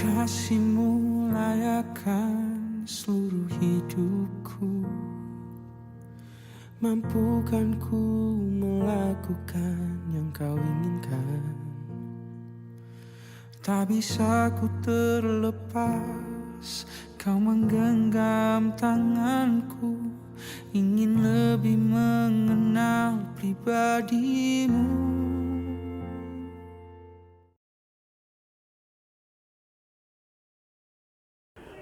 Kasih-Mu layakkan seluruh hidupku. Mampukan ku melakukan yang Kau inginkan. Tak bisa ku terlepas, Kau menggenggam tanganku. Ingin lebih mengenal pribadi-Mu.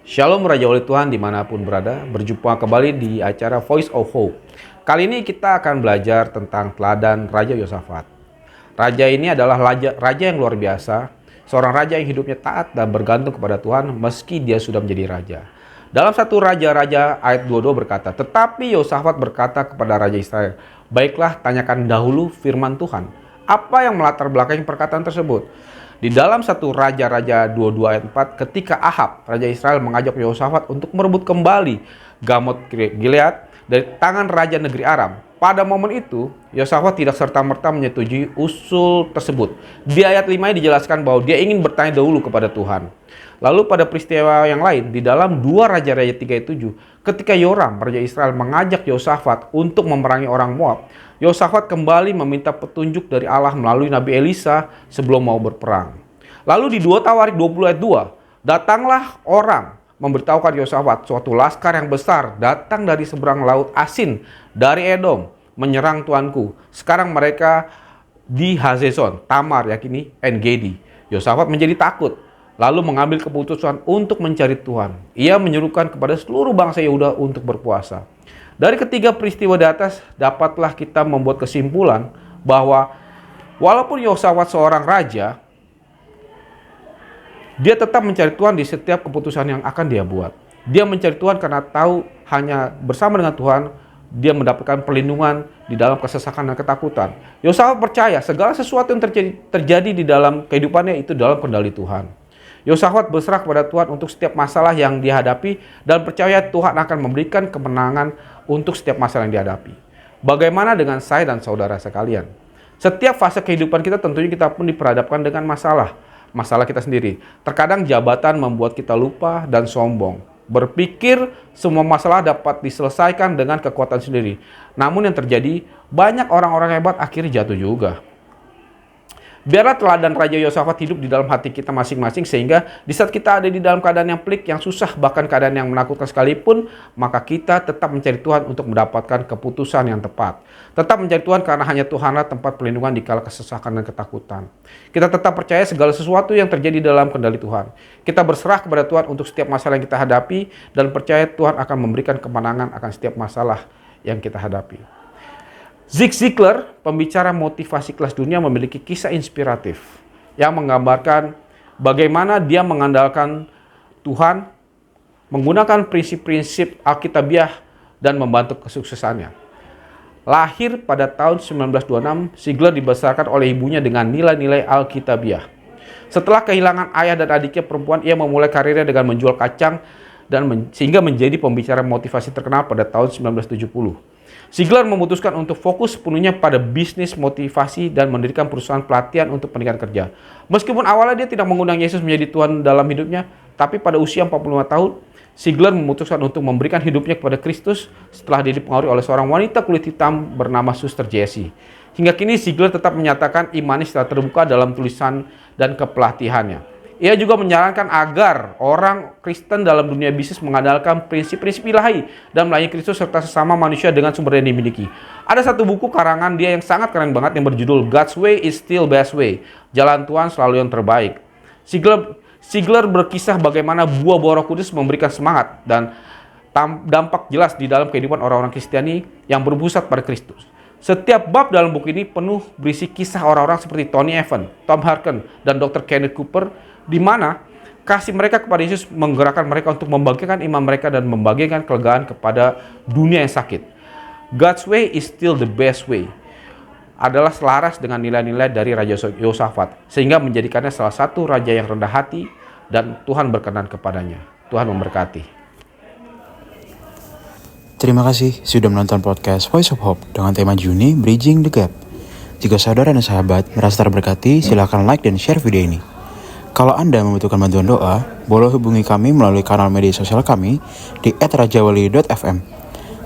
Shalom Raja oleh Tuhan dimanapun berada, berjumpa kembali di acara Voice of Hope. Kali ini kita akan belajar tentang teladan Raja Yosafat. Raja ini adalah raja yang luar biasa, seorang raja yang hidupnya taat dan bergantung kepada Tuhan meski dia sudah menjadi raja. Dalam satu Raja-Raja ayat 22 berkata, tetapi Yosafat berkata kepada Raja Israel, baiklah tanyakan dahulu firman Tuhan. Apa yang melatar belakangi perkataan tersebut? Di dalam satu Raja-Raja 22 ayat 4, ketika Ahab, Raja Israel mengajak Yosafat untuk merebut kembali Gamot Gilead dari tangan Raja negeri Aram. Pada momen itu, Yosafat tidak serta-merta menyetujui usul tersebut. Di ayat 5 dijelaskan bahwa dia ingin bertanya dahulu kepada Tuhan. Lalu pada peristiwa yang lain, di dalam 2 Raja-Raja 3 ayat 7, ketika Yoram, Raja Israel mengajak Yosafat untuk memerangi orang Moab, Yosafat kembali meminta petunjuk dari Allah melalui Nabi Elisa sebelum mau berperang. Lalu di 2 Tawarik 20 ayat 2, datanglah orang memberitahukan Yosafat, suatu laskar yang besar datang dari seberang laut Asin dari Edom menyerang tuanku. Sekarang mereka di Hazezon, Tamar, yakini En-Gedi. Yosafat menjadi takut, lalu mengambil keputusan untuk mencari Tuhan. Ia menyerukan kepada seluruh bangsa Yehuda untuk berpuasa. Dari ketiga peristiwa di atas, dapatlah kita membuat kesimpulan bahwa walaupun Yosafat seorang raja, dia tetap mencari Tuhan di setiap keputusan yang akan dia buat. Dia mencari Tuhan karena tahu hanya bersama dengan Tuhan, dia mendapatkan perlindungan di dalam kesesakan dan ketakutan. Yosafat percaya segala sesuatu yang terjadi di dalam kehidupannya itu dalam kendali Tuhan. Yosafat berserah kepada Tuhan untuk setiap masalah yang dihadapi dan percaya Tuhan akan memberikan kemenangan untuk setiap masalah yang dihadapi. Bagaimana dengan saya dan saudara sekalian? Setiap fase kehidupan kita tentunya kita pun diperhadapkan dengan masalah kita sendiri. Terkadang jabatan membuat kita lupa dan sombong. Berpikir semua masalah dapat diselesaikan dengan kekuatan sendiri. Namun yang terjadi, banyak orang-orang hebat akhirnya jatuh juga. Biarlah teladan Raja Yosafat hidup di dalam hati kita masing-masing, sehingga di saat kita ada di dalam keadaan yang pelik, yang susah, bahkan keadaan yang menakutkan sekalipun, maka kita tetap mencari Tuhan untuk mendapatkan keputusan yang tepat. Tetap mencari Tuhan karena hanya Tuhanlah tempat perlindungan di kala kesesakan dan ketakutan. Kita tetap percaya segala sesuatu yang terjadi dalam kendali Tuhan. Kita berserah kepada Tuhan untuk setiap masalah yang kita hadapi dan percaya Tuhan akan memberikan kemenangan akan setiap masalah yang kita hadapi. Zig Ziglar, pembicara motivasi kelas dunia, memiliki kisah inspiratif yang menggambarkan bagaimana dia mengandalkan Tuhan, menggunakan prinsip-prinsip Alkitabiah dan membantu kesuksesannya. Lahir pada tahun 1926, Ziglar dibesarkan oleh ibunya dengan nilai-nilai Alkitabiah. Setelah kehilangan ayah dan adiknya perempuan, ia memulai karirnya dengan menjual kacang sehingga menjadi pembicara motivasi terkenal pada tahun 1970. Ziglar memutuskan untuk fokus sepenuhnya pada bisnis motivasi dan mendirikan perusahaan pelatihan untuk pendidikan kerja. Meskipun awalnya dia tidak mengundang Yesus menjadi Tuhan dalam hidupnya, tapi pada usia 45 tahun, Ziglar memutuskan untuk memberikan hidupnya kepada Kristus setelah dia dipengaruhi oleh seorang wanita kulit hitam bernama Suster Jessie. Hingga kini Ziglar tetap menyatakan imannya setelah terbuka dalam tulisan dan kepelatihannya. Ia juga menyarankan agar orang Kristen dalam dunia bisnis mengandalkan prinsip-prinsip ilahi dan melayani Kristus serta sesama manusia dengan sumber yang dimiliki. Ada satu buku karangan dia yang sangat keren banget yang berjudul God's Way is Still Best Way. Jalan Tuhan selalu yang terbaik. Ziglar berkisah bagaimana buah-buah Roh Kudus memberikan semangat dan dampak jelas di dalam kehidupan orang-orang Kristiani yang berpusat pada Kristus. Setiap bab dalam buku ini penuh berisi kisah orang-orang seperti Tony Evans, Tom Harken, dan Dr. Kenneth Cooper, di mana kasih mereka kepada Yesus menggerakkan mereka untuk membagikan iman mereka dan membagikan kelegaan kepada dunia yang sakit. God's way is still the best way adalah selaras dengan nilai-nilai dari Raja Yosafat, sehingga menjadikannya salah satu raja yang rendah hati dan Tuhan berkenan kepadanya. Tuhan memberkati. Terima kasih sudah menonton podcast Voice of Hope dengan tema Juni Bridging the Gap. Jika saudara dan sahabat merasa terberkati, silakan like dan share video ini. Kalau Anda membutuhkan bantuan doa, boleh hubungi kami melalui kanal media sosial kami di @rajawali.fm.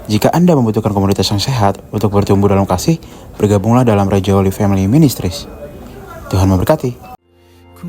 Jika Anda membutuhkan komunitas yang sehat untuk bertumbuh dalam kasih, bergabunglah dalam Raja Wali Family Ministries. Tuhan memberkati. Ku